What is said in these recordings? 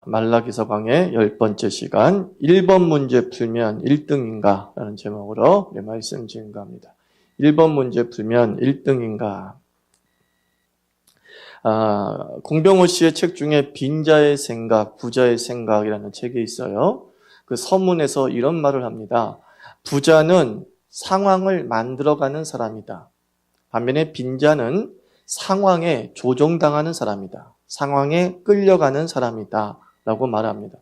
말라기서 강의 10번째 시간 1번 문제 풀면 1등인가? 라는 제목으로 우리 말씀 증거합니다. 1번 문제 풀면 1등인가? 공병호 씨의 책 중에 빈자의 생각, 부자의 생각이라는 책이 있어요. 그 서문에서 이런 말을 합니다. 부자는 상황을 만들어가는 사람이다. 반면에 빈자는 상황에 조종당하는 사람이다. 상황에 끌려가는 사람이다. 라고 말합니다.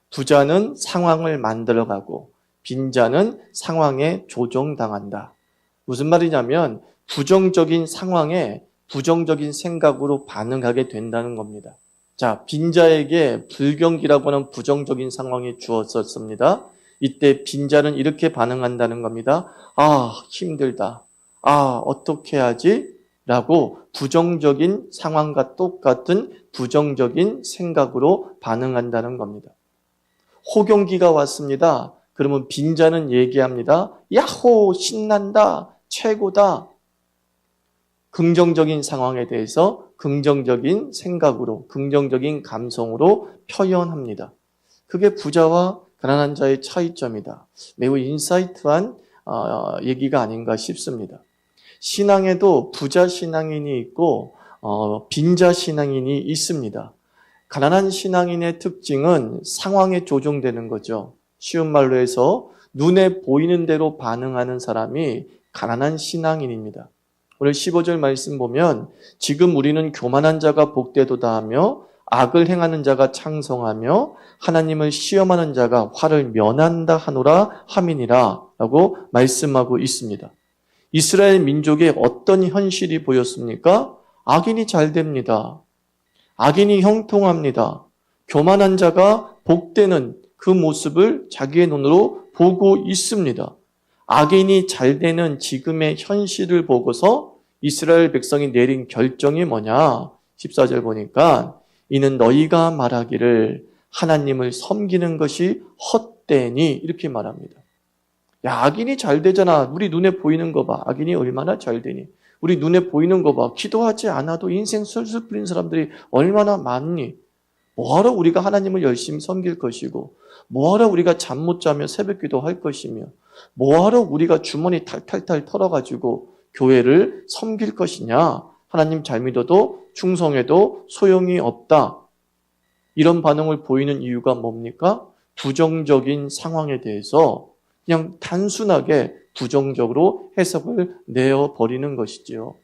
부자는 상황을 만들어가고 빈자는 상황에 조종당한다. 무슨 말이냐면 부정적인 상황에 부정적인 생각으로 반응하게 된다는 겁니다. 자, 빈자에게 불경기라고 하는 부정적인 상황이 주어졌습니다. 이때 빈자는 이렇게 반응한다는 겁니다. 힘들다. 어떻게 하지? 라고 부정적인 상황과 똑같은 부정적인 생각으로 반응한다는 겁니다. 호경기가 왔습니다. 그러면 빈자는 얘기합니다. 야호! 신난다! 최고다! 긍정적인 상황에 대해서 긍정적인 생각으로, 긍정적인 감성으로 표현합니다. 그게 부자와 가난한 자의 차이점이다. 매우 인사이트한 얘기가 아닌가 싶습니다. 신앙에도 부자 신앙인이 있고 빈자 신앙인이 있습니다. 가난한 신앙인의 특징은 상황에 조종되는 거죠. 쉬운 말로 해서 눈에 보이는 대로 반응하는 사람이 가난한 신앙인입니다. 오늘 15절 말씀 보면 지금 우리는 교만한 자가 복되도다 하며 악을 행하는 자가 창성하며 하나님을 시험하는 자가 화를 면한다 하노라 함이니라 라고 말씀하고 있습니다. 이스라엘 민족의 어떤 현실이 보였습니까? 악인이 잘 됩니다. 악인이 형통합니다. 교만한 자가 복되는 그 모습을 자기의 눈으로 보고 있습니다. 악인이 잘 되는 지금의 현실을 보고서 이스라엘 백성이 내린 결정이 뭐냐? 14절 보니까 이는 너희가 말하기를 하나님을 섬기는 것이 헛되니 이렇게 말합니다. 야, 악인이 잘 되잖아. 우리 눈에 보이는 거 봐. 악인이 얼마나 잘 되니. 우리 눈에 보이는 거 봐. 기도하지 않아도 인생 술술 풀린 사람들이 얼마나 많니. 뭐하러 우리가 하나님을 열심히 섬길 것이고 뭐하러 우리가 잠 못 자며 새벽 기도할 것이며 뭐하러 우리가 주머니 탈탈탈 털어가지고 교회를 섬길 것이냐. 하나님 잘 믿어도 충성해도 소용이 없다. 이런 반응을 보이는 이유가 뭡니까? 부정적인 상황에 대해서 그냥 단순하게 부정적으로 해석을 내어버리는 것이지요.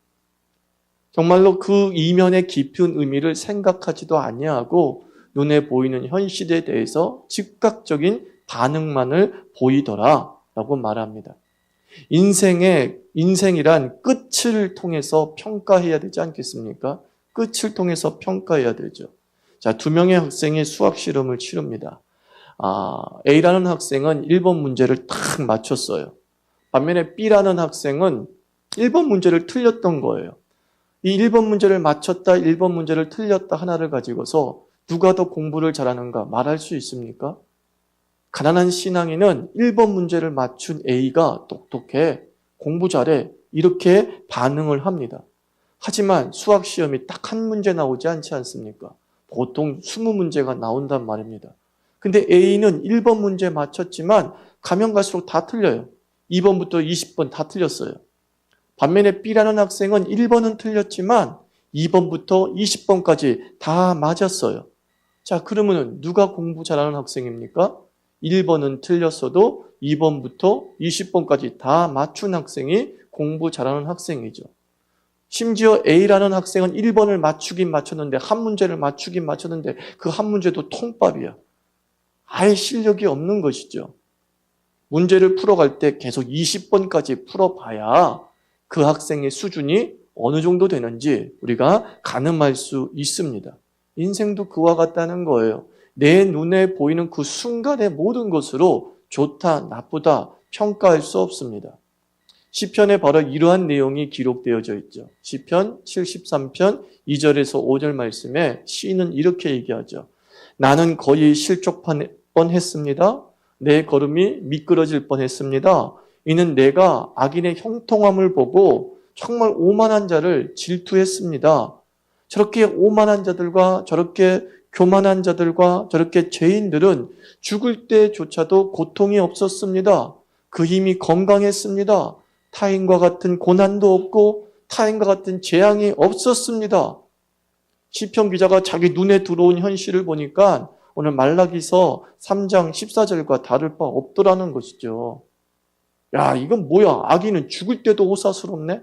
정말로 그 이면의 깊은 의미를 생각하지도 아니하고 눈에 보이는 현실에 대해서 즉각적인 반응만을 보이더라 라고 말합니다. 인생이란 끝을 통해서 평가해야 되지 않겠습니까? 끝을 통해서 평가해야 되죠. 자, 2명의 학생이 수학 실험을 치릅니다. A라는 학생은 1번 문제를 딱 맞췄어요. 반면에 B라는 학생은 1번 문제를 틀렸던 거예요. 이 1번 문제를 맞췄다, 1번 문제를 틀렸다 하나를 가지고서 누가 더 공부를 잘하는가 말할 수 있습니까? 가난한 신앙인은 1번 문제를 맞춘 A가 똑똑해, 공부 잘해 이렇게 반응을 합니다. 하지만 수학 시험이 딱 한 문제 나오지 않지 않습니까? 보통 20문제가 나온단 말입니다. 근데 A는 1번 문제 맞췄지만 가면 갈수록 다 틀려요. 2번부터 20번 다 틀렸어요. 반면에 B라는 학생은 1번은 틀렸지만 2번부터 20번까지 다 맞았어요. 자, 그러면 누가 공부 잘하는 학생입니까? 1번은 틀렸어도 2번부터 20번까지 다 맞춘 학생이 공부 잘하는 학생이죠. 심지어 A라는 학생은 1번을 맞추긴 맞췄는데 한 문제를 맞추긴 맞췄는데 그 한 문제도 통밥이야. 아예 실력이 없는 것이죠. 문제를 풀어갈 때 계속 20번까지 풀어봐야 그 학생의 수준이 어느 정도 되는지 우리가 가늠할 수 있습니다. 인생도 그와 같다는 거예요. 내 눈에 보이는 그 순간의 모든 것으로 좋다, 나쁘다 평가할 수 없습니다. 시편에 바로 이러한 내용이 기록되어져 있죠. 시편 73편 2절에서 5절 말씀에 시인은 이렇게 얘기하죠. 나는 거의 실족할 뻔했습니다. 내 걸음이 미끄러질 뻔했습니다. 이는 내가 악인의 형통함을 보고 정말 오만한 자를 질투했습니다. 저렇게 오만한 자들과 저렇게 교만한 자들과 저렇게 죄인들은 죽을 때조차도 고통이 없었습니다. 그 힘이 건강했습니다. 타인과 같은 고난도 없고 타인과 같은 재앙이 없었습니다. 시편 기자가 자기 눈에 들어온 현실을 보니까 오늘 말라기서 3장 14절과 다를 바 없더라는 것이죠. 야, 이건 뭐야? 아기는 죽을 때도 호사스럽네?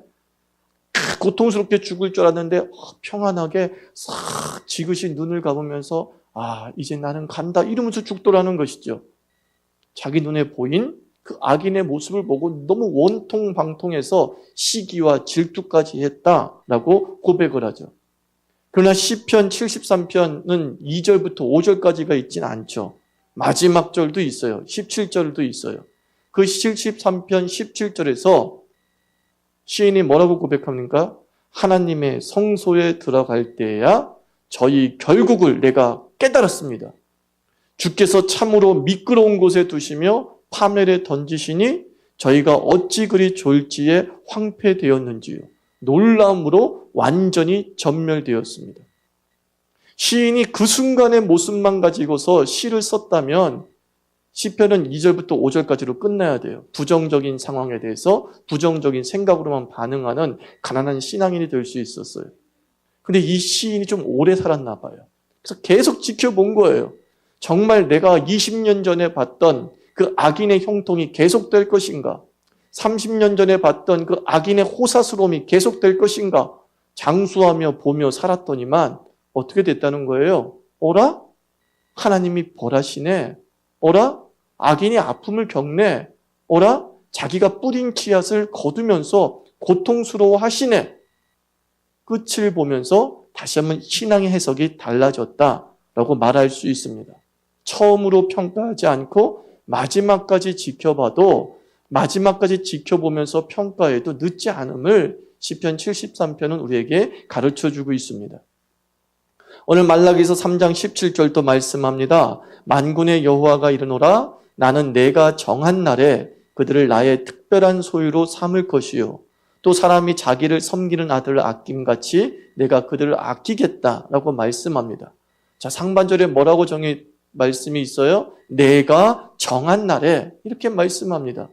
고통스럽게 죽을 줄 알았는데 평안하게 싹 지그시 눈을 감으면서 이제 나는 간다 이러면서 죽더라는 것이죠. 자기 눈에 보인 그 악인의 모습을 보고 너무 원통방통해서 시기와 질투까지 했다라고 고백을 하죠. 그러나 시편 73편은 2절부터 5절까지가 있진 않죠. 마지막 절도 있어요. 17절도 있어요. 그 73편 17절에서 시인이 뭐라고 고백합니까? 하나님의 성소에 들어갈 때야 저희 결국을 내가 깨달았습니다. 주께서 참으로 미끄러운 곳에 두시며 파멸에 던지시니 저희가 어찌 그리 졸지에 황폐되었는지요. 놀라움으로 완전히 전멸되었습니다. 시인이 그 순간의 모습만 가지고서 시를 썼다면 시편은 2절부터 5절까지로 끝나야 돼요. 부정적인 상황에 대해서 부정적인 생각으로만 반응하는 가난한 신앙인이 될 수 있었어요. 근데 이 시인이 좀 오래 살았나 봐요. 그래서 계속 지켜본 거예요. 정말 내가 20년 전에 봤던 그 악인의 형통이 계속될 것인가? 30년 전에 봤던 그 악인의 호사스러움이 계속될 것인가? 장수하며 보며 살았더니만 어떻게 됐다는 거예요? 어라? 하나님이 벌하시네. 어라? 악인이 아픔을 겪네. 어라? 자기가 뿌린 씨앗을 거두면서 고통스러워 하시네. 끝을 보면서 다시 한번 신앙의 해석이 달라졌다라고 말할 수 있습니다. 처음으로 평가하지 않고 마지막까지 지켜봐도 마지막까지 지켜보면서 평가해도 늦지 않음을 시편 73편은 우리에게 가르쳐주고 있습니다. 오늘 말라기서 3장 17절도 말씀합니다. 만군의 여호와가 이르노라 나는 내가 정한 날에 그들을 나의 특별한 소유로 삼을 것이요 또 사람이 자기를 섬기는 아들을 아낌같이 내가 그들을 아끼겠다라고 말씀합니다. 자, 상반절에 뭐라고 말씀이 있어요? 내가 정한 날에 이렇게 말씀합니다.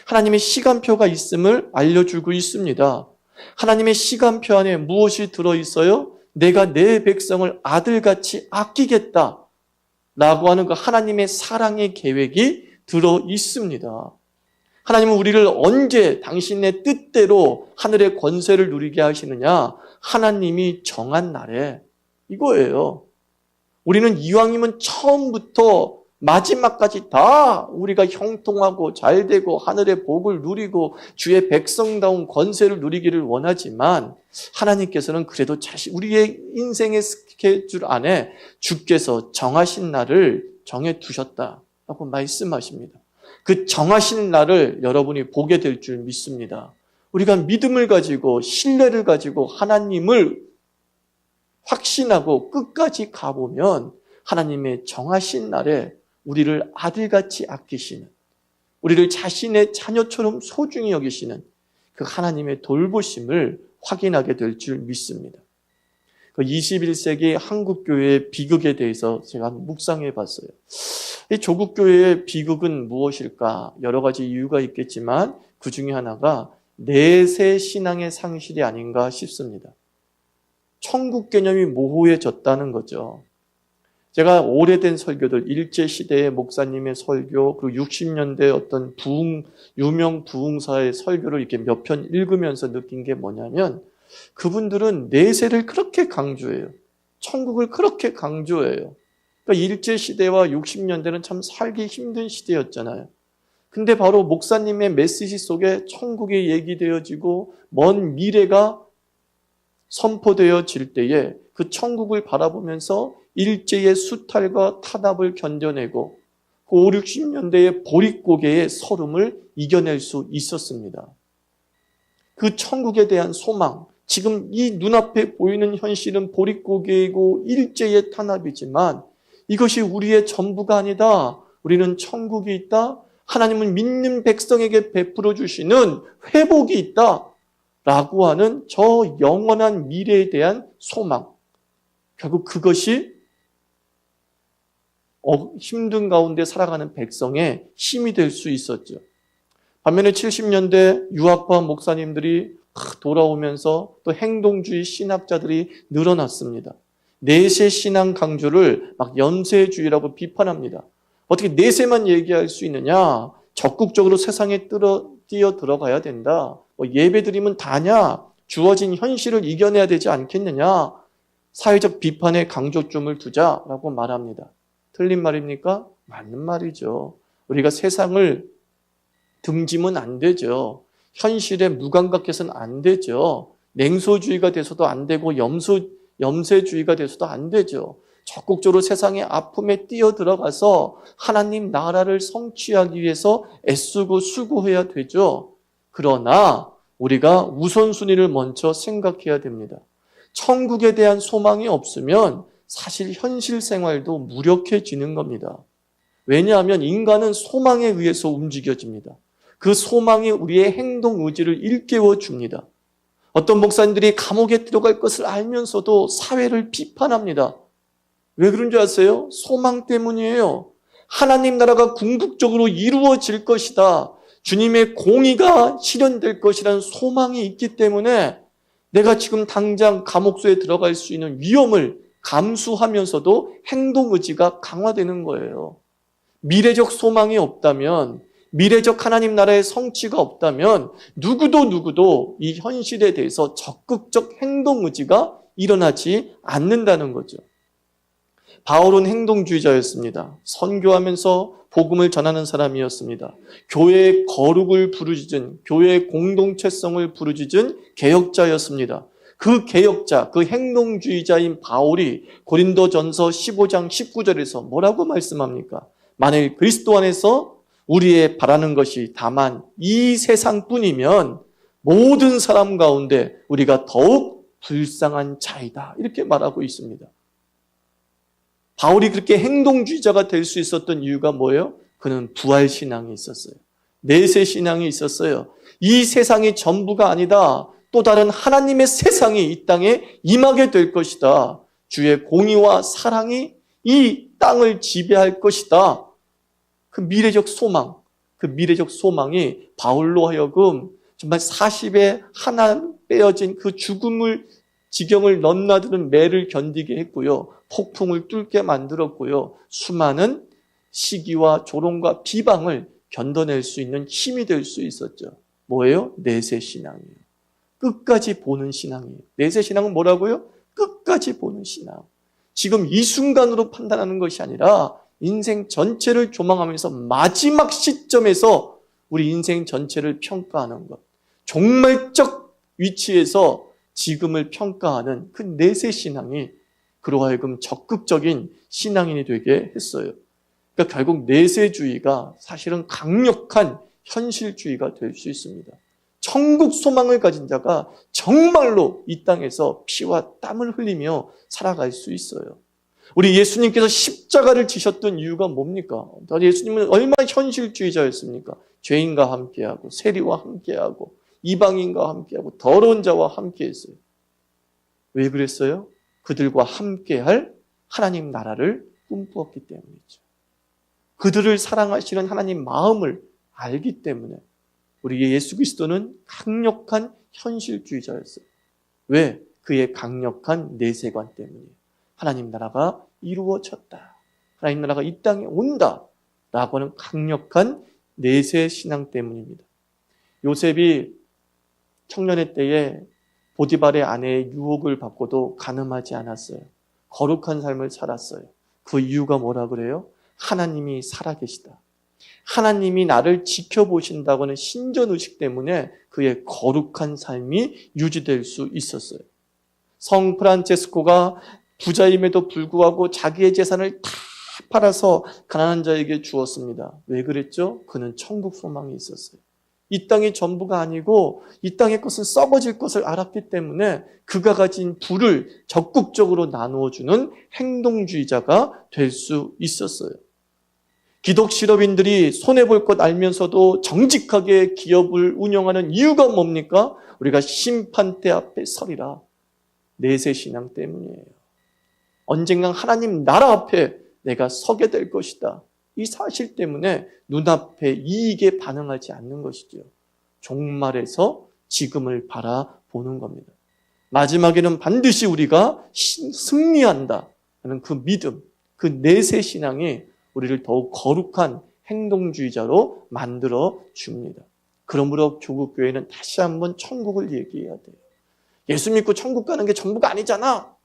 하나님의 시간표가 있음을 알려주고 있습니다. 하나님의 시간표 안에 무엇이 들어있어요? 내가 내 백성을 아들같이 아끼겠다 라고 하는 그 하나님의 사랑의 계획이 들어있습니다. 하나님은 우리를 언제 당신의 뜻대로 하늘의 권세를 누리게 하시느냐? 하나님이 정한 날에 이거예요. 우리는 이왕이면 처음부터 마지막까지 다 우리가 형통하고 잘되고 하늘의 복을 누리고 주의 백성다운 권세를 누리기를 원하지만 하나님께서는 그래도 우리의 인생의 스케줄 안에 주께서 정하신 날을 정해두셨다라고 말씀하십니다. 그 정하신 날을 여러분이 보게 될 줄 믿습니다. 우리가 믿음을 가지고 신뢰를 가지고 하나님을 확신하고 끝까지 가보면 하나님의 정하신 날에 우리를 아들같이 아끼시는, 우리를 자신의 자녀처럼 소중히 여기시는 그 하나님의 돌보심을 확인하게 될 줄 믿습니다. 그 21세기 한국교회의 비극에 대해서 제가 묵상해 봤어요. 이 조국교회의 비극은 무엇일까? 여러 가지 이유가 있겠지만 그 중에 하나가 내세 신앙의 상실이 아닌가 싶습니다. 천국 개념이 모호해졌다는 거죠. 제가 오래된 설교들, 일제시대의 목사님의 설교, 그리고 60년대 어떤 유명 부흥사의 설교를 이렇게 몇 편 읽으면서 느낀 게 뭐냐면 그분들은 내세를 그렇게 강조해요. 천국을 그렇게 강조해요. 그러니까 일제시대와 60년대는 참 살기 힘든 시대였잖아요. 근데 바로 목사님의 메시지 속에 천국이 얘기되어지고 먼 미래가 선포되어질 때에 그 천국을 바라보면서 일제의 수탈과 탄압을 견뎌내고 그 5, 60년대의 보릿고개의 서름을 이겨낼 수 있었습니다. 그 천국에 대한 소망, 지금 이 눈앞에 보이는 현실은 보릿고개이고 일제의 탄압이지만 이것이 우리의 전부가 아니다. 우리는 천국이 있다. 하나님은 믿는 백성에게 베풀어 주시는 회복이 있다. 라고 하는 저 영원한 미래에 대한 소망. 결국 그것이 힘든 가운데 살아가는 백성의 힘이 될 수 있었죠. 반면에 70년대 유학파 목사님들이 돌아오면서 또 행동주의 신학자들이 늘어났습니다. 내세 신앙 강조를 막 연세주의라고 비판합니다. 어떻게 내세만 얘기할 수 있느냐? 적극적으로 세상에 뛰어 들어가야 된다. 예배드리면 다냐? 주어진 현실을 이겨내야 되지 않겠느냐? 사회적 비판에 강조점을 두자라고 말합니다. 틀린 말입니까? 맞는 말이죠. 우리가 세상을 등지면 안 되죠. 현실에 무감각해서는 안 되죠. 냉소주의가 돼서도 안 되고 염세주의가 돼서도 안 되죠. 적극적으로 세상의 아픔에 뛰어들어가서 하나님 나라를 성취하기 위해서 애쓰고 수고해야 되죠. 그러나 우리가 우선순위를 먼저 생각해야 됩니다. 천국에 대한 소망이 없으면 사실 현실 생활도 무력해지는 겁니다. 왜냐하면 인간은 소망에 의해서 움직여집니다. 그 소망이 우리의 행동 의지를 일깨워 줍니다. 어떤 목사님들이 감옥에 들어갈 것을 알면서도 사회를 비판합니다. 왜 그런 줄 아세요? 소망 때문이에요. 하나님 나라가 궁극적으로 이루어질 것이다. 주님의 공의가 실현될 것이라는 소망이 있기 때문에 내가 지금 당장 감옥소에 들어갈 수 있는 위험을 감수하면서도 행동 의지가 강화되는 거예요. 미래적 소망이 없다면, 미래적 하나님 나라의 성취가 없다면 누구도 이 현실에 대해서 적극적 행동 의지가 일어나지 않는다는 거죠. 바울은 행동주의자였습니다. 선교하면서 복음을 전하는 사람이었습니다. 교회의 거룩을 부르짖은, 교회의 공동체성을 부르짖은 개혁자였습니다. 그 개혁자, 그 행동주의자인 바울이 고린도전서 15장 19절에서 뭐라고 말씀합니까? 만일 그리스도 안에서 우리의 바라는 것이 다만 이 세상뿐이면 모든 사람 가운데 우리가 더욱 불쌍한 자이다. 이렇게 말하고 있습니다. 바울이 그렇게 행동주의자가 될 수 있었던 이유가 뭐예요? 그는 부활신앙이 있었어요. 내세신앙이 있었어요. 이 세상이 전부가 아니다. 또 다른 하나님의 세상이 이 땅에 임하게 될 것이다. 주의 공의와 사랑이 이 땅을 지배할 것이다. 그 미래적 소망이 바울로 하여금 정말 40에 하나 빼어진 그 지경을 넘나드는 매를 견디게 했고요. 폭풍을 뚫게 만들었고요. 수많은 시기와 조롱과 비방을 견뎌낼 수 있는 힘이 될 수 있었죠. 뭐예요? 내세신앙이에요. 끝까지 보는 신앙이에요. 내세신앙은 뭐라고요? 끝까지 보는 신앙. 지금 이 순간으로 판단하는 것이 아니라 인생 전체를 조망하면서 마지막 시점에서 우리 인생 전체를 평가하는 것. 종말적 위치에서 지금을 평가하는 그 내세신앙이 그로 하여금 적극적인 신앙인이 되게 했어요. 그러니까 결국 내세주의가 사실은 강력한 현실주의가 될 수 있습니다. 천국 소망을 가진 자가 정말로 이 땅에서 피와 땀을 흘리며 살아갈 수 있어요. 우리 예수님께서 십자가를 지셨던 이유가 뭡니까? 예수님은 얼마나 현실주의자였습니까? 죄인과 함께하고 세리와 함께하고 이방인과 함께하고 더러운 자와 함께했어요. 왜 그랬어요? 그들과 함께할 하나님 나라를 꿈꾸었기 때문이죠. 그들을 사랑하시는 하나님 마음을 알기 때문에 우리 예수 그리스도는 강력한 현실주의자였어요. 왜? 그의 강력한 내세관 때문이에요. 하나님 나라가 이루어졌다. 하나님 나라가 이 땅에 온다. 라고 하는 강력한 내세 신앙 때문입니다. 요셉이 청년의 때에 보디발의 아내의 유혹을 받고도 간음하지 않았어요. 거룩한 삶을 살았어요. 그 이유가 뭐라 그래요? 하나님이 살아계시다. 하나님이 나를 지켜보신다고 하는 신전의식 때문에 그의 거룩한 삶이 유지될 수 있었어요. 성 프란체스코가 부자임에도 불구하고 자기의 재산을 다 팔아서 가난한 자에게 주었습니다. 왜 그랬죠? 그는 천국 소망이 있었어요. 이 땅이 전부가 아니고 이 땅의 것은 썩어질 것을 알았기 때문에 그가 가진 부를 적극적으로 나누어주는 행동주의자가 될 수 있었어요. 기독 실업인들이 손해볼 것 알면서도 정직하게 기업을 운영하는 이유가 뭡니까? 우리가 심판대 앞에 서리라. 내세신앙 때문이에요. 언젠가 하나님 나라 앞에 내가 서게 될 것이다. 이 사실 때문에 눈앞에 이익에 반응하지 않는 것이죠. 종말에서 지금을 바라보는 겁니다. 마지막에는 반드시 우리가 승리한다 하는 그 믿음, 그 내세 신앙이 우리를 더욱 거룩한 행동주의자로 만들어 줍니다. 그러므로 조국 교회는 다시 한번 천국을 얘기해야 돼요. 예수 믿고 천국 가는 게 전부가 아니잖아.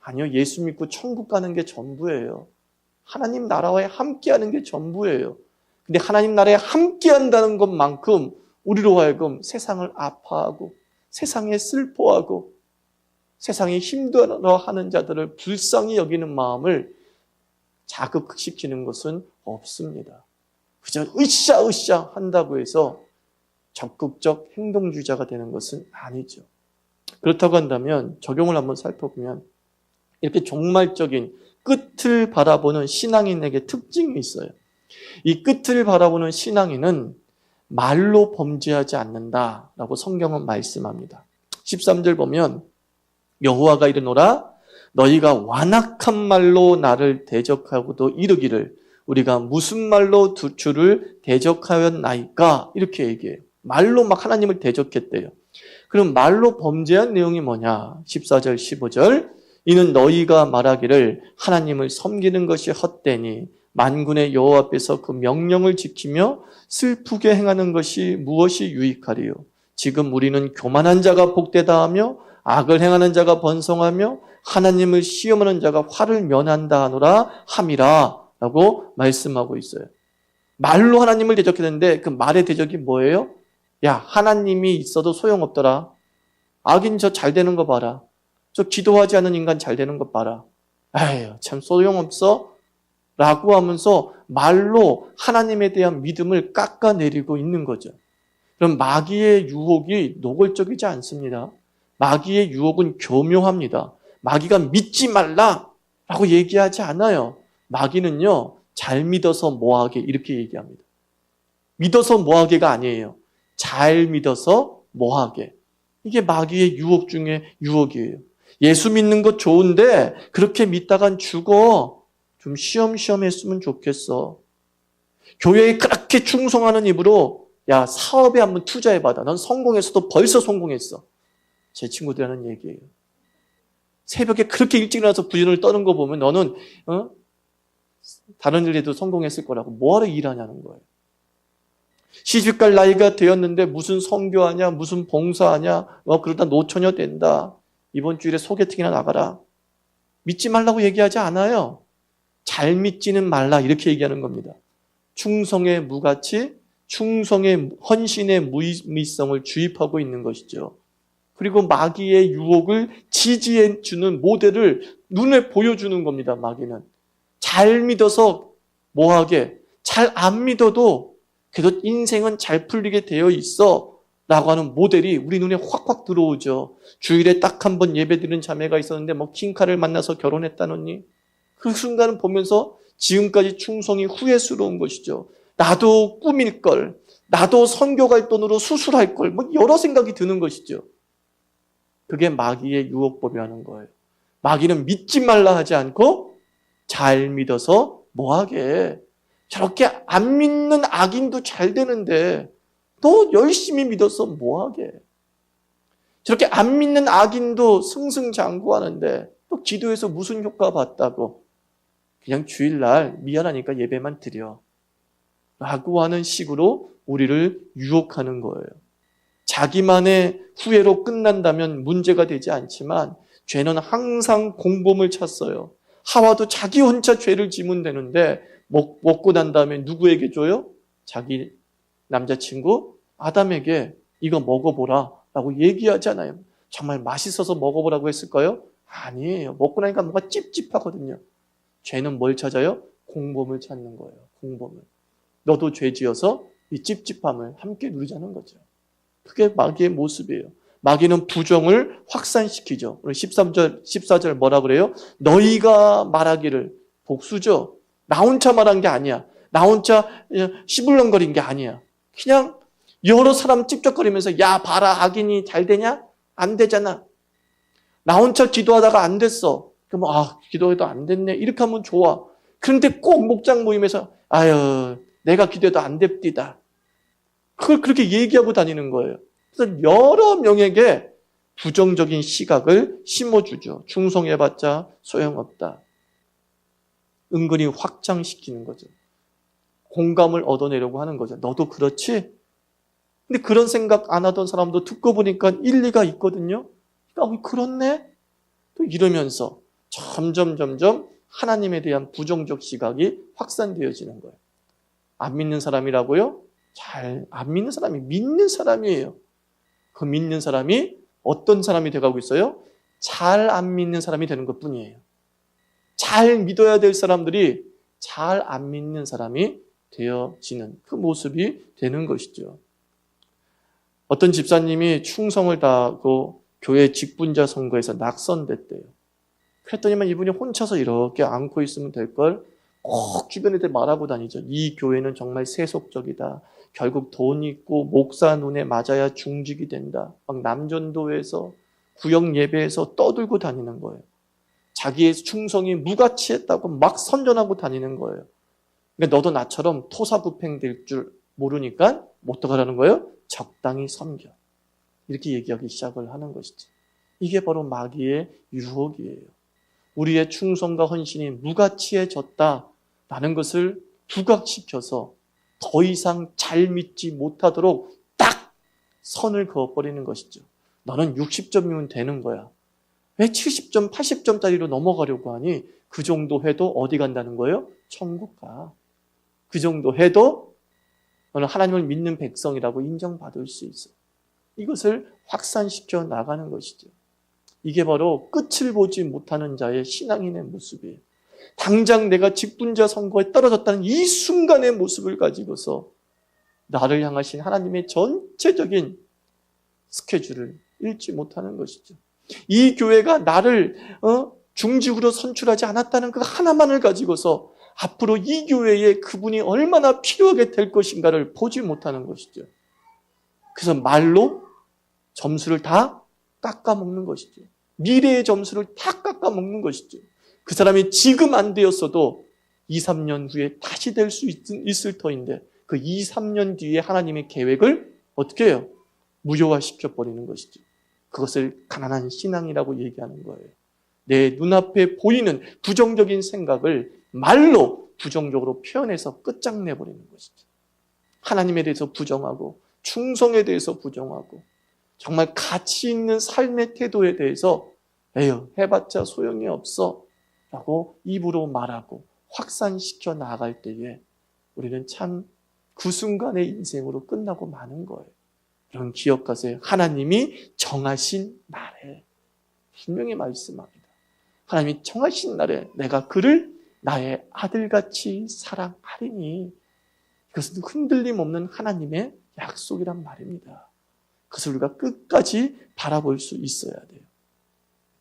아니요, 예수 믿고 천국 가는 게 전부예요. 하나님 나라와 함께하는 게 전부예요. 근데 하나님 나라에 함께한다는 것만큼 우리로 하여금 세상을 아파하고 세상에 슬퍼하고 세상에 힘들어하는 자들을 불쌍히 여기는 마음을 자극시키는 것은 없습니다. 그저 으쌰으쌰 한다고 해서 적극적 행동주의자가 되는 것은 아니죠. 그렇다고 한다면 적용을 한번 살펴보면 이렇게 종말적인 끝을 바라보는 신앙인에게 특징이 있어요. 이 끝을 바라보는 신앙인은 말로 범죄하지 않는다라고 성경은 말씀합니다. 13절 보면 여호와가 이르노라 너희가 완악한 말로 나를 대적하고도 이르기를 우리가 무슨 말로 주를 대적하였나이까 이렇게 얘기해요. 말로 막 하나님을 대적했대요. 그럼 말로 범죄한 내용이 뭐냐? 14절 15절 이는 너희가 말하기를 하나님을 섬기는 것이 헛되니 만군의 여호와 앞에서 그 명령을 지키며 슬프게 행하는 것이 무엇이 유익하리요? 지금 우리는 교만한 자가 복되다 하며 악을 행하는 자가 번성하며 하나님을 시험하는 자가 화를 면한다 하노라 함이라 라고 말씀하고 있어요. 말로 하나님을 대적했는데 그 말의 대적이 뭐예요? 야, 하나님이 있어도 소용없더라. 악인 저 잘 되는 거 봐라. 저 기도하지 않은 인간 잘 되는 거 봐라. 에휴, 참 소용없어. 라고 하면서 말로 하나님에 대한 믿음을 깎아내리고 있는 거죠. 그럼 마귀의 유혹이 노골적이지 않습니다. 마귀의 유혹은 교묘합니다. 마귀가 믿지 말라라고 얘기하지 않아요. 마귀는요, 잘 믿어서 뭐하게 이렇게 얘기합니다. 믿어서 뭐하게가 아니에요. 잘 믿어서 뭐하게. 이게 마귀의 유혹 중에 유혹이에요. 예수 믿는 것 좋은데 그렇게 믿다간 죽어. 좀 쉬엄쉬엄 했으면 좋겠어. 교회에 그렇게 충성하는 입으로 야, 사업에 한번 투자해봐라. 넌 성공했어도 벌써 성공했어. 제 친구들이 하는 얘기예요. 새벽에 그렇게 일찍 일어나서 부진을 떠는 거 보면 너는 다른 일에도 성공했을 거라고 뭐하러 일하냐는 거예요. 시집갈 나이가 되었는데 무슨 선교하냐, 무슨 봉사하냐, 그러다 노처녀 된다. 이번 주일에 소개팅이나 나가라. 믿지 말라고 얘기하지 않아요. 잘 믿지는 말라 이렇게 얘기하는 겁니다. 충성의 무가치, 충성의 헌신의 무의미성을 주입하고 있는 것이죠. 그리고 마귀의 유혹을 지지해 주는 모델을 눈에 보여주는 겁니다. 마귀는. 잘 믿어서 뭐하게, 잘 안 믿어도 그래도 인생은 잘 풀리게 되어 있어 라고 하는 모델이 우리 눈에 확확 들어오죠. 주일에 딱 한 번 예배드리는 자매가 있었는데 뭐 킹카를 만나서 결혼했다느니 그 순간을 보면서 지금까지 충성이 후회스러운 것이죠. 나도 꾸밀 걸, 나도 선교 갈 돈으로 수술할 걸, 뭐 여러 생각이 드는 것이죠. 그게 마귀의 유혹법이라는 거예요. 마귀는 믿지 말라 하지 않고 잘 믿어서 뭐하게. 저렇게 안 믿는 악인도 잘 되는데 또 열심히 믿어서 뭐하게. 저렇게 안 믿는 악인도 승승장구하는데 또 기도해서 무슨 효과 봤다고. 그냥 주일날 미안하니까 예배만 드려. 라고 하는 식으로 우리를 유혹하는 거예요. 자기만의 후회로 끝난다면 문제가 되지 않지만 죄는 항상 공범을 찾어요. 하와도 자기 혼자 죄를 지면 되는데 먹고 난 다음에 누구에게 줘요? 자기 남자친구 아담에게 이거 먹어보라 라고 얘기하잖아요. 정말 맛있어서 먹어보라고 했을까요? 아니에요. 먹고 나니까 뭔가 찝찝하거든요. 죄는 뭘 찾아요? 공범을 찾는 거예요. 공범을. 너도 죄 지어서 이 찝찝함을 함께 누리자는 거죠. 그게 마귀의 모습이에요. 마귀는 부정을 확산시키죠. 오늘 14절 뭐라 그래요? 너희가 말하기를, 복수죠. 나 혼자 말한 게 아니야. 나 혼자 시불렁거린 게 아니야. 그냥 여러 사람 찝쩍거리면서 야 봐라 악인이 잘 되냐? 안 되잖아. 나 혼자 기도하다가 안 됐어. 그럼 기도해도 안 됐네. 이렇게 하면 좋아. 그런데 꼭 목장 모임에서 아유 내가 기도해도 안 됩디다. 그걸 그렇게 얘기하고 다니는 거예요. 그래서 여러 명에게 부정적인 시각을 심어주죠. 충성해봤자 소용없다. 은근히 확장시키는 거죠. 공감을 얻어내려고 하는 거죠. 너도 그렇지? 근데 그런 생각 안 하던 사람도 듣고 보니까 일리가 있거든요. 그렇네? 또 이러면서 점점 하나님에 대한 부정적 시각이 확산되어지는 거예요. 안 믿는 사람이라고요? 안 믿는 사람이 믿는 사람이에요. 그 믿는 사람이 어떤 사람이 돼가고 있어요? 잘 안 믿는 사람이 되는 것뿐이에요. 잘 믿어야 될 사람들이 잘 안 믿는 사람이 되어지는 그 모습이 되는 것이죠. 어떤 집사님이 충성을 다하고 교회 직분자 선거에서 낙선됐대요. 그랬더니만 이분이 혼자서 이렇게 안고 있으면 될 걸 꼭 주변 애들 말하고 다니죠. 이 교회는 정말 세속적이다. 결국 돈 있고 목사 눈에 맞아야 중직이 된다. 막 남전도에서 구역 예배에서 떠들고 다니는 거예요. 자기의 충성이 무가치했다고 막 선전하고 다니는 거예요. 그러니까 너도 나처럼 토사구팽될 줄 모르니까 어떡하라는 거예요? 적당히 섬겨. 이렇게 얘기하기 시작을 하는 것이죠. 이게 바로 마귀의 유혹이에요. 우리의 충성과 헌신이 무가치해졌다라는 것을 부각시켜서 더 이상 잘 믿지 못하도록 딱 선을 그어버리는 것이죠. 너는 60점이면 되는 거야. 왜 70점, 80점짜리로 넘어가려고 하니? 그 정도 해도 어디 간다는 거예요? 천국 가. 그 정도 해도 너는 하나님을 믿는 백성이라고 인정받을 수 있어. 이것을 확산시켜 나가는 것이죠. 이게 바로 끝을 보지 못하는 자의 신앙인의 모습이에요. 당장 내가 직분자 선거에 떨어졌다는 이 순간의 모습을 가지고서 나를 향하신 하나님의 전체적인 스케줄을 읽지 못하는 것이죠. 이 교회가 나를 중직으로 선출하지 않았다는 그 하나만을 가지고서 앞으로 이 교회에 그분이 얼마나 필요하게 될 것인가를 보지 못하는 것이죠. 그래서 말로 점수를 다 깎아먹는 것이죠. 미래의 점수를 다 깎아먹는 것이죠. 그 사람이 지금 안 되었어도 2, 3년 후에 다시 될 수 있을 터인데 그 2, 3년 뒤에 하나님의 계획을 어떻게 해요? 무효화시켜버리는 것이죠. 그것을 가난한 신앙이라고 얘기하는 거예요. 내 눈앞에 보이는 부정적인 생각을 말로 부정적으로 표현해서 끝장내버리는 것이죠. 하나님에 대해서 부정하고 충성에 대해서 부정하고 정말 가치 있는 삶의 태도에 대해서 에휴 해봤자 소용이 없어 라고 입으로 말하고 확산시켜 나아갈 때에 우리는 참 그 순간의 인생으로 끝나고 마는 거예요. 여러분 기억하세요. 하나님이 정하신 날에 분명히 말씀합니다. 하나님이 정하신 날에 내가 그를 나의 아들같이 사랑하리니 이것은 흔들림 없는 하나님의 약속이란 말입니다. 그것을 우리가 끝까지 바라볼 수 있어야 돼요.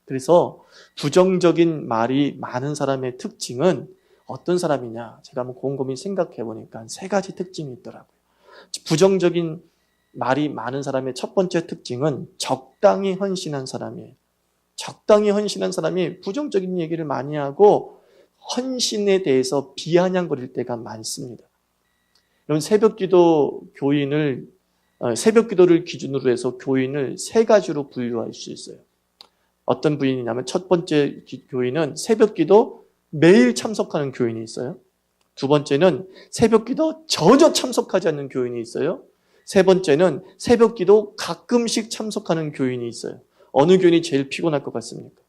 그래서 부정적인 말이 많은 사람의 특징은 어떤 사람이냐? 제가 한번 곰곰이 생각해 보니까 세 가지 특징이 있더라고요. 부정적인 말이 많은 사람의 첫 번째 특징은 적당히 헌신한 사람이에요. 적당히 헌신한 사람이 부정적인 얘기를 많이 하고 헌신에 대해서 비아냥거릴 때가 많습니다. 여러분 새벽기도 교인을 새벽 기도를 기준으로 해서 교인을 세 가지로 분류할 수 있어요. 어떤 부인이냐면 첫 번째 교인은 새벽 기도 매일 참석하는 교인이 있어요. 두 번째는 새벽 기도 전혀 참석하지 않는 교인이 있어요. 세 번째는 새벽 기도 가끔씩 참석하는 교인이 있어요. 어느 교인이 제일 피곤할 것 같습니까?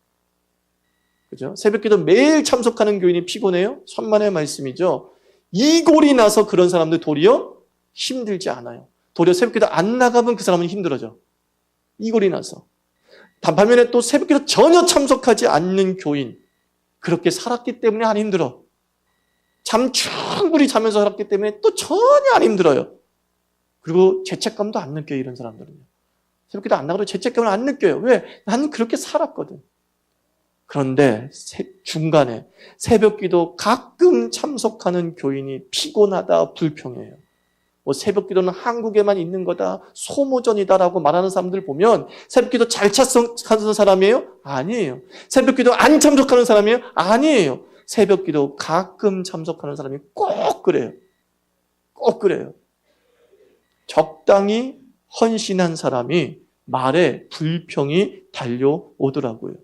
그죠? 새벽 기도 매일 참석하는 교인이 피곤해요? 천만의 말씀이죠. 이골이 나서 그런 사람들 도리어 힘들지 않아요. 도리어 새벽기도 안 나가면 그 사람은 힘들어져. 이골이 나서. 반면에 또 새벽기도 전혀 참석하지 않는 교인. 그렇게 살았기 때문에 안 힘들어. 잠 충분히 자면서 살았기 때문에 또 전혀 안 힘들어요. 그리고 죄책감도 안 느껴요, 이런 사람들은요. 새벽기도 안 나가도 죄책감을 안 느껴요. 왜? 나는 그렇게 살았거든. 그런데 중간에 새벽기도 가끔 참석하는 교인이 피곤하다, 불평해요. 뭐 새벽기도는 한국에만 있는 거다, 소모전이다라고 말하는 사람들 보면 새벽기도 잘 참석하는 사람이에요? 아니에요. 새벽기도 안 참석하는 사람이에요? 아니에요. 새벽기도 가끔 참석하는 사람이 꼭 그래요. 꼭 그래요. 적당히 헌신한 사람이 말에 불평이 달려오더라고요.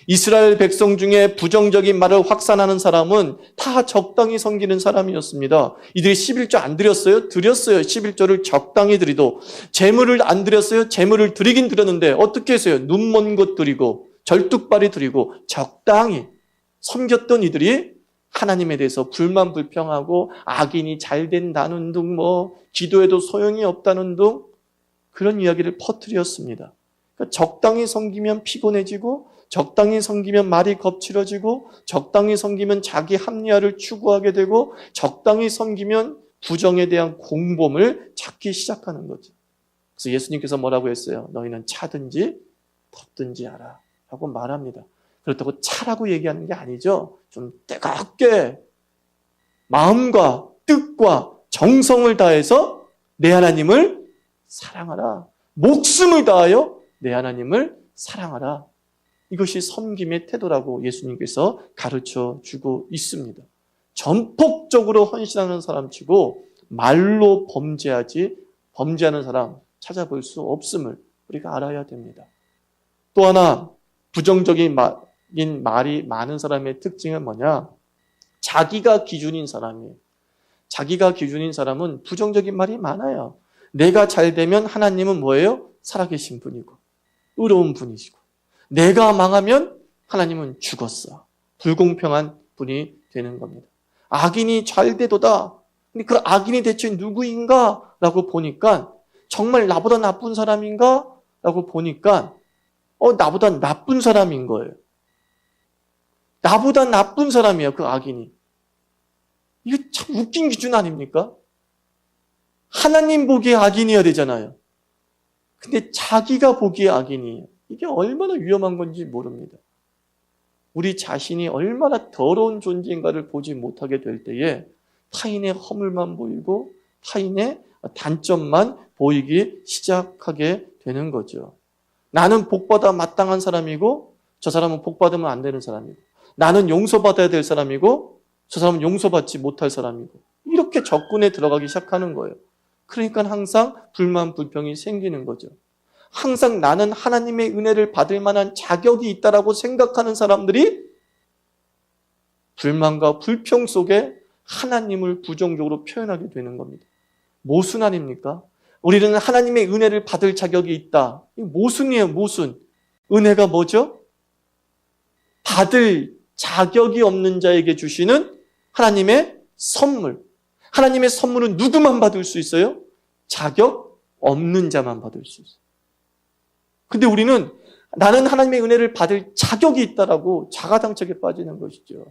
이스라엘 백성 중에 부정적인 말을 확산하는 사람은 다 적당히 섬기는 사람이었습니다. 이들이 11조 안 드렸어요? 드렸어요. 11조를 적당히 드리도. 재물을 안 드렸어요? 재물을 드리긴 드렸는데 어떻게 했어요? 눈먼 것 드리고 절뚝발이 드리고 적당히 섬겼던 이들이 하나님에 대해서 불만 불평하고 악인이 잘 된다는 등 기도해도 소용이 없다는 등 그런 이야기를 퍼뜨렸습니다. 그러니까 적당히 섬기면 피곤해지고 적당히 섬기면 말이 거칠어지고 적당히 섬기면 자기 합리화를 추구하게 되고 적당히 섬기면 부정에 대한 공범을 찾기 시작하는 거죠. 그래서 예수님께서 뭐라고 했어요? 너희는 차든지 덥든지 하라 라고 말합니다. 그렇다고 차라고 얘기하는 게 아니죠. 좀 뜨겁게 마음과 뜻과 정성을 다해서 내 하나님을 사랑하라. 목숨을 다하여 내 하나님을 사랑하라. 이것이 섬김의 태도라고 예수님께서 가르쳐 주고 있습니다. 전폭적으로 헌신하는 사람치고 말로 범죄하는 사람 찾아볼 수 없음을 우리가 알아야 됩니다. 또 하나 부정적인 말이 많은 사람의 특징은 뭐냐? 자기가 기준인 사람이에요. 자기가 기준인 사람은 부정적인 말이 많아요. 내가 잘 되면 하나님은 뭐예요? 살아계신 분이고 의로운 분이시고 내가 망하면 하나님은 죽었어. 불공평한 분이 되는 겁니다. 악인이 잘 되도다. 근데 그 악인이 대체 누구인가? 라고 보니까 정말 나보다 나쁜 사람인가? 라고 보니까 나보다 나쁜 사람인 거예요. 나보다 나쁜 사람이에요, 그 악인이. 이거 참 웃긴 기준 아닙니까? 하나님 보기에 악인이어야 되잖아요. 근데 자기가 보기에 악인이에요. 이게 얼마나 위험한 건지 모릅니다. 우리 자신이 얼마나 더러운 존재인가를 보지 못하게 될 때에 타인의 허물만 보이고 타인의 단점만 보이기 시작하게 되는 거죠. 나는 복받아 마땅한 사람이고 저 사람은 복받으면 안 되는 사람이고 나는 용서받아야 될 사람이고 저 사람은 용서받지 못할 사람이고 이렇게 접근에 들어가기 시작하는 거예요. 그러니까 항상 불만 불평이 생기는 거죠. 항상 나는 하나님의 은혜를 받을 만한 자격이 있다라고 생각하는 사람들이 불만과 불평 속에 하나님을 부정적으로 표현하게 되는 겁니다. 모순 아닙니까? 우리는 하나님의 은혜를 받을 자격이 있다. 이 모순이에요, 모순. 은혜가 뭐죠? 받을 자격이 없는 자에게 주시는 하나님의 선물. 하나님의 선물은 누구만 받을 수 있어요? 자격 없는 자만 받을 수 있어요. 근데 우리는 나는 하나님의 은혜를 받을 자격이 있다라고 자가당착에 빠지는 것이죠.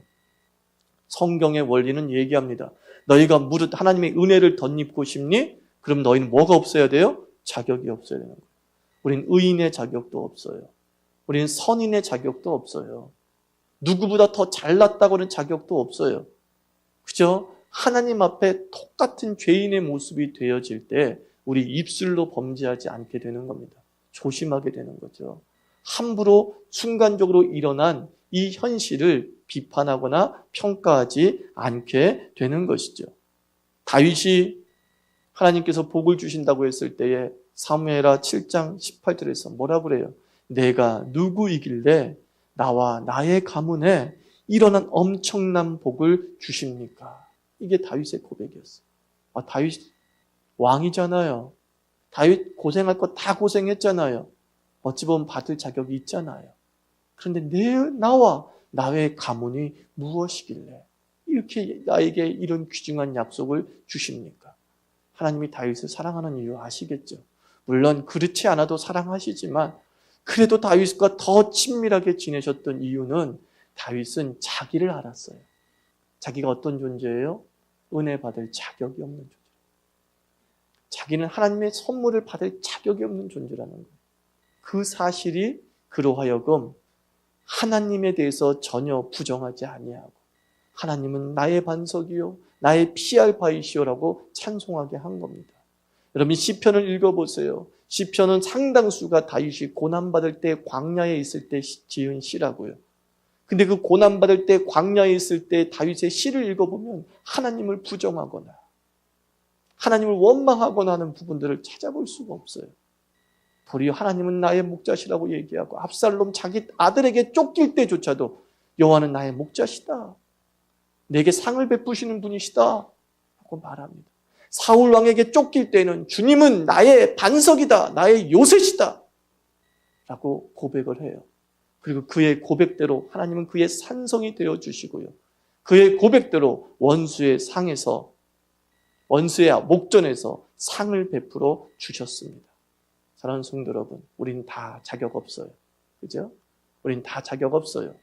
성경의 원리는 얘기합니다. 너희가 무릇 하나님의 은혜를 덧입고 싶니? 그럼 너희는 뭐가 없어야 돼요? 자격이 없어야 되는 거예요. 우리는 의인의 자격도 없어요. 우리는 선인의 자격도 없어요. 누구보다 더 잘났다고는 자격도 없어요. 그죠? 하나님 앞에 똑같은 죄인의 모습이 되어질 때 우리 입술로 범죄하지 않게 되는 겁니다. 조심하게 되는 거죠. 함부로 순간적으로 일어난 이 현실을 비판하거나 평가하지 않게 되는 것이죠. 다윗이 하나님께서 복을 주신다고 했을 때에 사무엘하 7장 18절에서 뭐라 그래요? 내가 누구이길래 나와 나의 가문에 일어난 엄청난 복을 주십니까? 이게 다윗의 고백이었어요. 다윗 왕이잖아요. 다윗 고생할 거 다 고생했잖아요. 어찌 보면 받을 자격이 있잖아요. 그런데 나와 나의 가문이 무엇이길래 이렇게 나에게 이런 귀중한 약속을 주십니까? 하나님이 다윗을 사랑하는 이유 아시겠죠? 물론 그렇지 않아도 사랑하시지만 그래도 다윗과 더 친밀하게 지내셨던 이유는 다윗은 자기를 알았어요. 자기가 어떤 존재예요? 은혜 받을 자격이 없는 존재. 자기는 하나님의 선물을 받을 자격이 없는 존재라는 거예요. 그 사실이 그로 하여금 하나님에 대해서 전혀 부정하지 아니하고 하나님은 나의 반석이요 나의 피할 바이시오라고 찬송하게 한 겁니다. 여러분 시편을 읽어보세요. 시편은 상당수가 다윗이 고난받을 때 광야에 있을 때 지은 시라고요. 근데 그 고난받을 때 광야에 있을 때 다윗의 시를 읽어보면 하나님을 부정하거나 하나님을 원망하거나 하는 부분들을 찾아볼 수가 없어요. 도리어 하나님은 나의 목자시라고 얘기하고 압살롬 자기 아들에게 쫓길 때조차도 여호와는 나의 목자시다. 내게 상을 베푸시는 분이시다. 하고 말합니다. 사울 왕에게 쫓길 때는 주님은 나의 반석이다. 나의 요새시다. 라고 고백을 해요. 그리고 그의 고백대로 하나님은 그의 산성이 되어주시고요. 그의 고백대로 원수의 목전에서 상을 베풀어 주셨습니다. 사랑하는 성도 여러분, 우리는 다 자격 없어요. 그죠? 우리는 다 자격 없어요.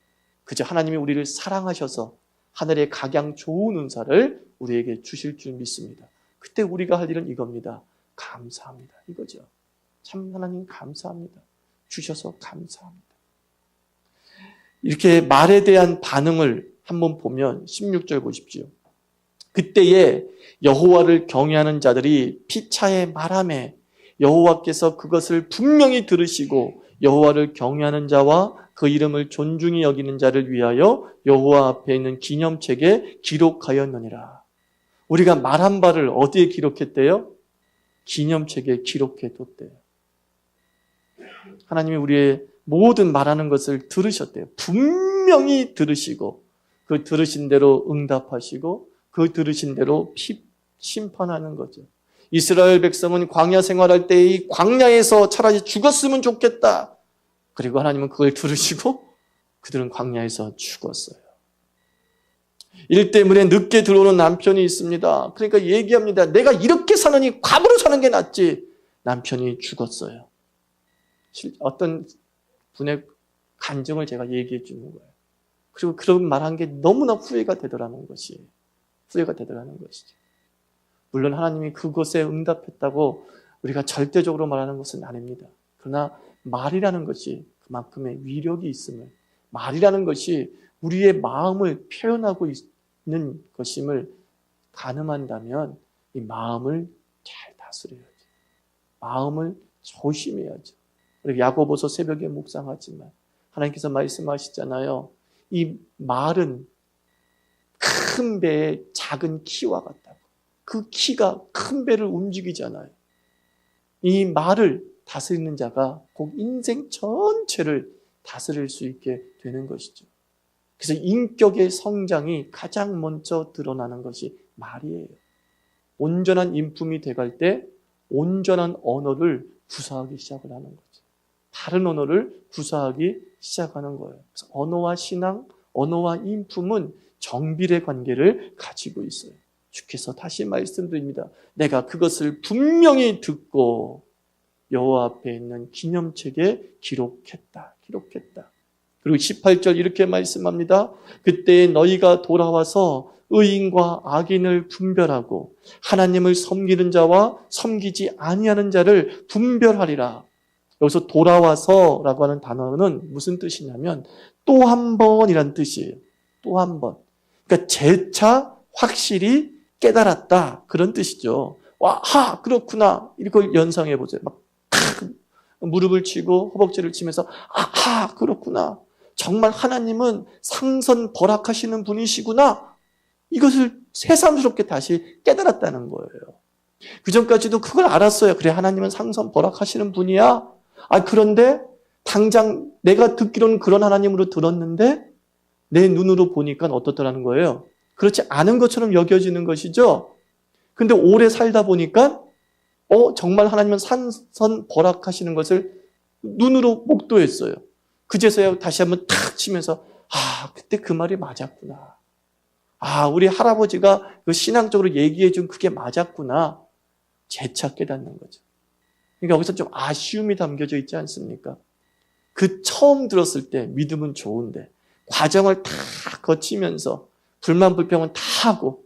그저 하나님이 우리를 사랑하셔서 하늘의 각양 좋은 은사를 우리에게 주실 줄 믿습니다. 그때 우리가 할 일은 이겁니다. 감사합니다. 이거죠. 참 하나님 감사합니다. 주셔서 감사합니다. 이렇게 말에 대한 반응을 한번 보면 16절 보십시오. 그때에 여호와를 경외하는 자들이 피차에 말하매 여호와께서 그것을 분명히 들으시고 여호와를 경외하는 자와 그 이름을 존중히 여기는 자를 위하여 여호와 앞에 있는 기념책에 기록하였느니라. 우리가 말한 바를 어디에 기록했대요? 기념책에 기록해 뒀대요. 하나님이 우리의 모든 말하는 것을 들으셨대요. 분명히 들으시고 그 들으신 대로 응답하시고 그 들으신 대로 심판하는 거죠. 이스라엘 백성은 광야 생활할 때 이 광야에서 차라리 죽었으면 좋겠다. 그리고 하나님은 그걸 들으시고 그들은 광야에서 죽었어요. 일 때문에 늦게 들어오는 남편이 있습니다. 그러니까 얘기합니다. 내가 이렇게 사느니 과부로 사는 게 낫지. 남편이 죽었어요. 어떤 분의 간증을 제가 얘기해 주는 거예요. 그리고 그런 말한 게 너무나 후회가 되더라는 것이죠. 물론 하나님이 그것에 응답했다고 우리가 절대적으로 말하는 것은 아닙니다. 그러나 말이라는 것이 그만큼의 위력이 있음을, 말이라는 것이 우리의 마음을 표현하고 있는 것임을 가늠한다면 이 마음을 잘 다스려야죠. 마음을 조심해야죠. 그리고 야고보서 새벽에 묵상하지만 하나님께서 말씀하시잖아요. 이 말은 큰 배의 작은 키와 같다고. 그 키가 큰 배를 움직이잖아요. 이 말을 다스리는 자가 곧 인생 전체를 다스릴 수 있게 되는 것이죠. 그래서 인격의 성장이 가장 먼저 드러나는 것이 말이에요. 온전한 인품이 돼갈 때 온전한 언어를 구사하기 시작을 하는 거죠. 다른 언어를 구사하기 시작하는 거예요. 그래서 언어와 신앙, 언어와 인품은 정비례 관계를 가지고 있어요. 주께서 다시 말씀드립니다. 내가 그것을 분명히 듣고 여호와 앞에 있는 기념책에 기록했다. 그리고 18절 이렇게 말씀합니다. 그때 너희가 돌아와서 의인과 악인을 분별하고 하나님을 섬기는 자와 섬기지 아니하는 자를 분별하리라. 여기서 돌아와서라고 하는 단어는 무슨 뜻이냐면 또 한 번이란 뜻이에요. 또 한 번. 그러니까 재차 확실히 깨달았다. 그런 뜻이죠. 와, 그렇구나. 이걸 연상해 보세요. 막 무릎을 치고 허벅지를 치면서 그렇구나. 정말 하나님은 상선 벌악하시는 분이시구나. 이것을 새삼스럽게 다시 깨달았다는 거예요. 그전까지도 그걸 알았어요. 그래, 하나님은 상선 벌악하시는 분이야. 그런데 당장 내가 듣기로는 그런 하나님으로 들었는데 내 눈으로 보니까 어떻더라는 거예요. 그렇지 않은 것처럼 여겨지는 것이죠. 근데 오래 살다 보니까 정말 하나님은 상선 벌악하시는 것을 눈으로 목도했어요. 그제서야 다시 한번 탁 치면서 그때 그 말이 맞았구나. 우리 할아버지가 그 신앙적으로 얘기해 준 그게 맞았구나. 재차 깨닫는 거죠. 그러니까 여기서 좀 아쉬움이 담겨져 있지 않습니까? 그 처음 들었을 때 믿음은 좋은데 과정을 다 거치면서 불만 불평은 다 하고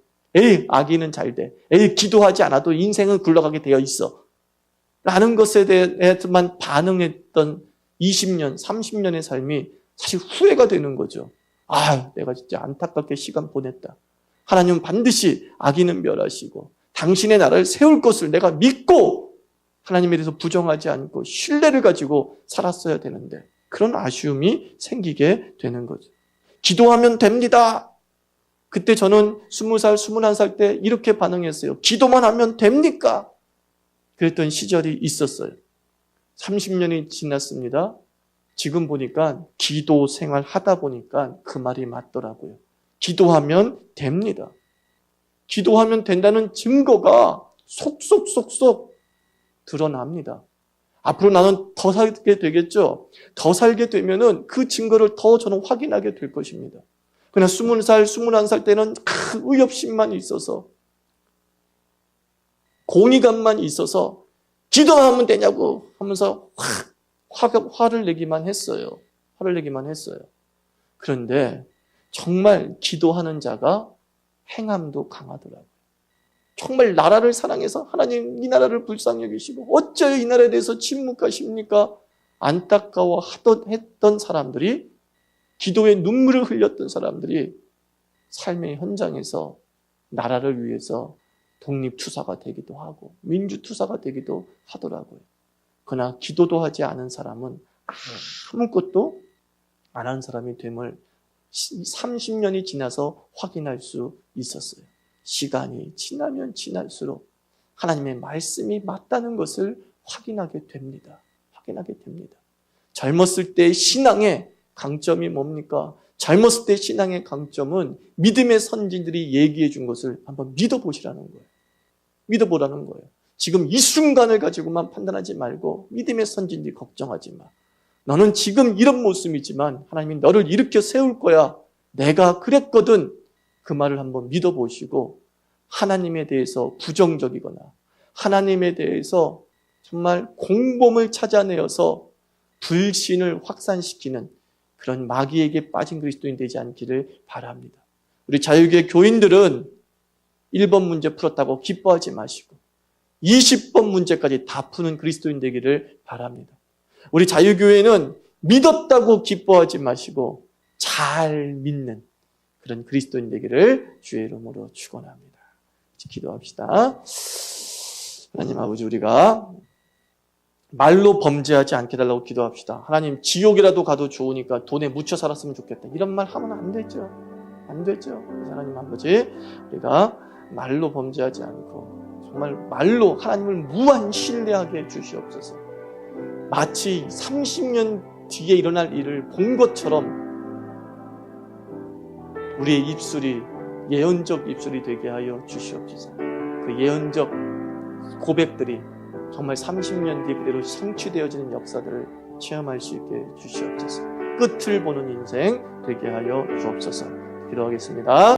악인은 잘 돼. 기도하지 않아도 인생은 굴러가게 되어 있어. 라는 것에 대해서만 반응했던 20년, 30년의 삶이 사실 후회가 되는 거죠. 내가 진짜 안타깝게 시간 보냈다. 하나님은 반드시 악인은 멸하시고 당신의 나라를 세울 것을 내가 믿고 하나님에 대해서 부정하지 않고 신뢰를 가지고 살았어야 되는데 그런 아쉬움이 생기게 되는 거죠. 기도하면 됩니다. 그때 저는 20살, 21살 때 이렇게 반응했어요. 기도만 하면 됩니까? 그랬던 시절이 있었어요. 30년이 지났습니다. 지금 보니까 기도 생활 하다 보니까 그 말이 맞더라고요. 기도하면 됩니다. 기도하면 된다는 증거가 속속속속 드러납니다. 앞으로 나는 더 살게 되겠죠? 더 살게 되면은 그 증거를 더 저는 확인하게 될 것입니다. 그러나 20살, 21살 때는 큰 의협심만 있어서, 공의감만 있어서 기도하면 되냐고 하면서 화를 내기만 했어요. 화를 내기만 했어요. 그런데 정말 기도하는 자가 행함도 강하더라고요. 정말 나라를 사랑해서 하나님 이 나라를 불쌍히 여기시고 어째요 이 나라에 대해서 침묵하십니까? 안타까워했던 사람들이, 기도에 눈물을 흘렸던 사람들이 삶의 현장에서 나라를 위해서 독립투사가 되기도 하고 민주투사가 되기도 하더라고요. 그러나 기도도 하지 않은 사람은 아무것도 안 한 사람이 됨을 30년이 지나서 확인할 수 있었어요. 시간이 지나면 지날수록 하나님의 말씀이 맞다는 것을 확인하게 됩니다. 확인하게 됩니다. 젊었을 때의 신앙의 강점이 뭡니까? 젊었을 때 신앙의 강점은 믿음의 선진들이 얘기해 준 것을 한번 믿어보시라는 거예요. 믿어보라는 거예요. 지금 이 순간을 가지고만 판단하지 말고 믿음의 선진들이 걱정하지 마. 너는 지금 이런 모습이지만 하나님이 너를 일으켜 세울 거야. 내가 그랬거든. 그 말을 한번 믿어보시고 하나님에 대해서 부정적이거나 하나님에 대해서 정말 공범을 찾아내어서 불신을 확산시키는 그런 마귀에게 빠진 그리스도인 되지 않기를 바랍니다. 우리 자유교회 교인들은 1번 문제 풀었다고 기뻐하지 마시고 20번 문제까지 다 푸는 그리스도인 되기를 바랍니다. 우리 자유교회는 믿었다고 기뻐하지 마시고 잘 믿는 그런 그리스도인 되기를 주의 이름으로 축원합니다. 기도합시다. 하나님 아버지, 우리가 말로 범죄하지 않게 달라고 기도합시다. 하나님, 지옥이라도 가도 좋으니까 돈에 묻혀 살았으면 좋겠다. 이런 말 하면 안 되죠. 안 되죠. 그래서 하나님 아버지, 우리가 말로 범죄하지 않고 정말 말로 하나님을 무한 신뢰하게 해주시옵소서. 마치 30년 뒤에 일어날 일을 본 것처럼 우리의 입술이 예언적 입술이 되게 하여 주시옵소서. 그 예언적 고백들이 정말 30년 뒤에 그대로 성취되어지는 역사들을 체험할 수 있게 주시옵소서. 끝을 보는 인생 되게 하여 주옵소서. 기도하겠습니다.